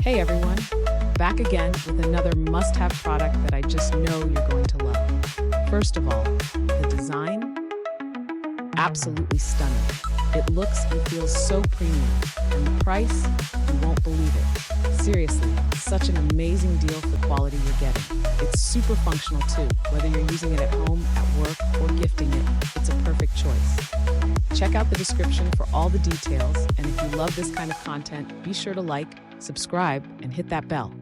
Hey everyone, back again with another must-have product that I just know you're going to love. First of all, the design, absolutely stunning. It looks and feels so premium, and the price, you won't believe it. Seriously, such an amazing deal for the quality you're getting. It's super functional too, whether you're using it at home, at work, or gifting it, it's a perfect choice. Check out the description for all the details, and if you love this kind of content, be sure to like, subscribe, and hit that bell.